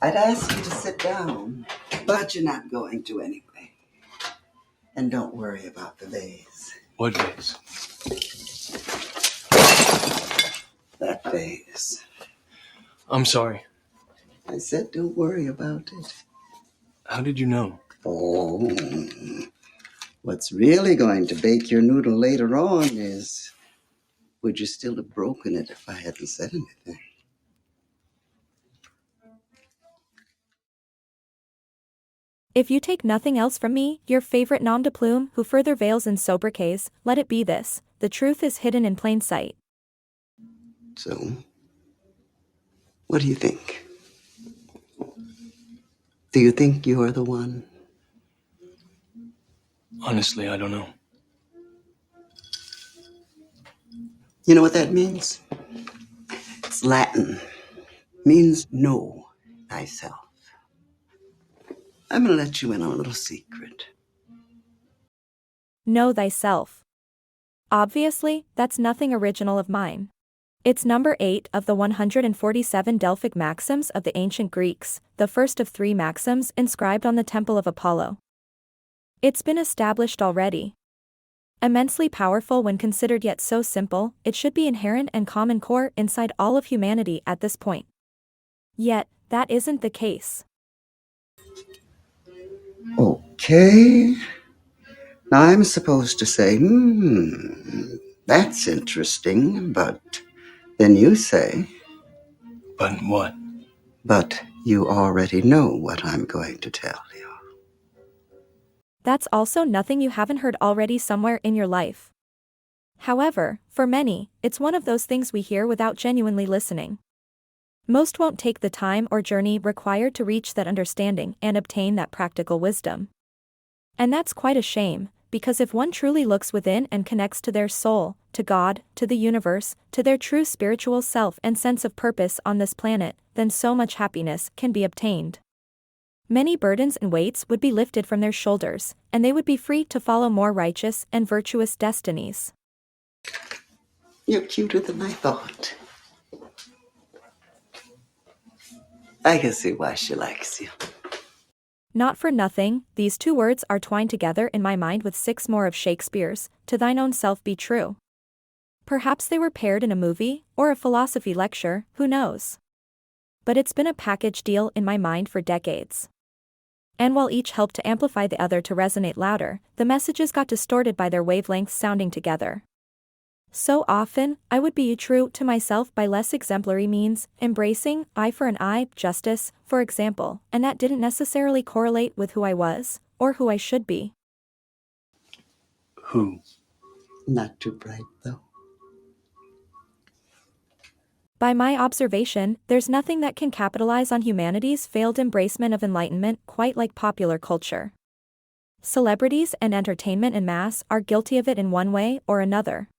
I'd ask you to sit down, but you're not going to anyway. And don't worry about the vase. What vase? That vase. I'm sorry. I said don't worry about it. How did you know? Oh, what's really going to bake your noodle later on is, would you still have broken it if I hadn't said anything? If you take nothing else from me, your favorite nom de plume who further veils in sobriquets, let it be this: the truth is hidden in plain sight. So, what do you think? Do you think you're the one? Honestly, I don't know. You know what that means? It's Latin. Means know thyself. I'm going to let you in on a little secret. Know thyself. Obviously, that's nothing original of mine. It's number 8 of the 147 Delphic maxims of the ancient Greeks, the first of 3 maxims inscribed on the Temple of Apollo. It's been established already. Immensely powerful when considered, yet so simple, it should be inherent and common core inside all of humanity at this point. Yet, that isn't the case. Okay. Now I'm supposed to say, that's interesting, but then you say, But what? but you already know what I'm going to tell you. That's also nothing you haven't heard already somewhere in your life. However, for many, it's one of those things we hear without genuinely listening. Most won't take the time or journey required to reach that understanding and obtain that practical wisdom. And that's quite a shame, because if one truly looks within and connects to their soul, to God, to the universe, to their true spiritual self and sense of purpose on this planet, then so much happiness can be obtained. Many burdens and weights would be lifted from their shoulders, and they would be free to follow more righteous and virtuous destinies. You're cuter than I thought. I can see why she likes you. Not for nothing, these 2 words are twined together in my mind with 6 more of Shakespeare's, "To thine own self be true." Perhaps they were paired in a movie, or a philosophy lecture, who knows? But it's been a package deal in my mind for decades. And while each helped to amplify the other to resonate louder, the messages got distorted by their wavelengths sounding together. So often, I would be true to myself by less exemplary means, embracing eye for an eye, justice, for example, and that didn't necessarily correlate with who I was, or who I should be. Who? Not too bright, though. By my observation, there's nothing that can capitalize on humanity's failed embracement of enlightenment quite like popular culture. Celebrities and entertainment en masse are guilty of it in one way or another.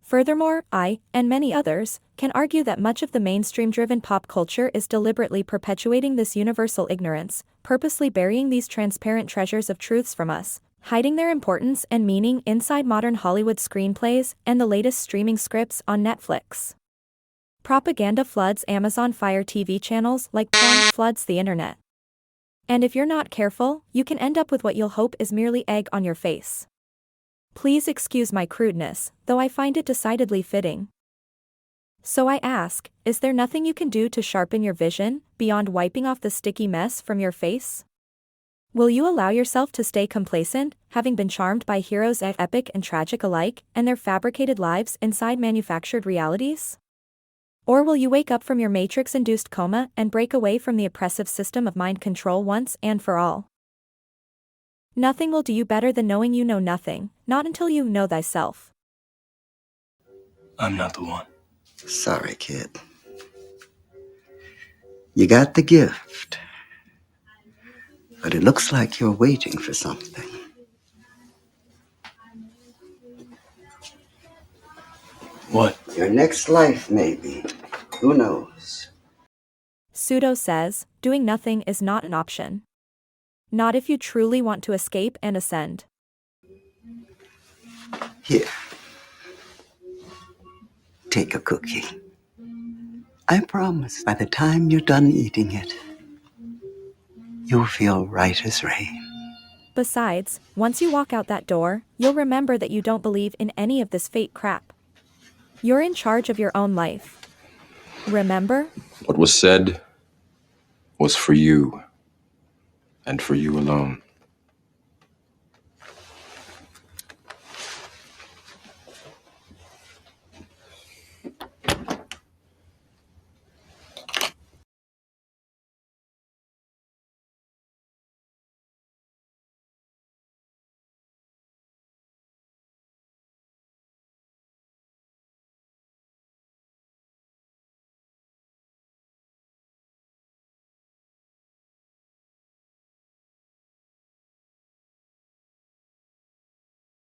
Furthermore, I, and many others, can argue that much of the mainstream-driven pop culture is deliberately perpetuating this universal ignorance, purposely burying these transparent treasures of truths from us, hiding their importance and meaning inside modern Hollywood screenplays and the latest streaming scripts on Netflix. Propaganda floods Amazon Fire TV channels like porn floods the internet. And if you're not careful, you can end up with what you'll hope is merely egg on your face. Please excuse my crudeness, though I find it decidedly fitting. So I ask, is there nothing you can do to sharpen your vision, beyond wiping off the sticky mess from your face? Will you allow yourself to stay complacent, having been charmed by heroes epic and tragic alike, and their fabricated lives inside manufactured realities? Or will you wake up from your matrix-induced coma and break away from the oppressive system of mind control once and for all? Nothing will do you better than knowing you know nothing, not until you know thyself. I'm not the one. Sorry, kid. You got the gift, but it looks like you're waiting for something. What? Your next life, maybe. Who knows? Pseudo says, doing nothing is not an option. Not if you truly want to escape and ascend. Here. Take a cookie. I promise by the time you're done eating it, you'll feel right as rain. Besides, once you walk out that door, you'll remember that you don't believe in any of this fate crap. You're in charge of your own life. Remember? What was said was for you, and for you alone.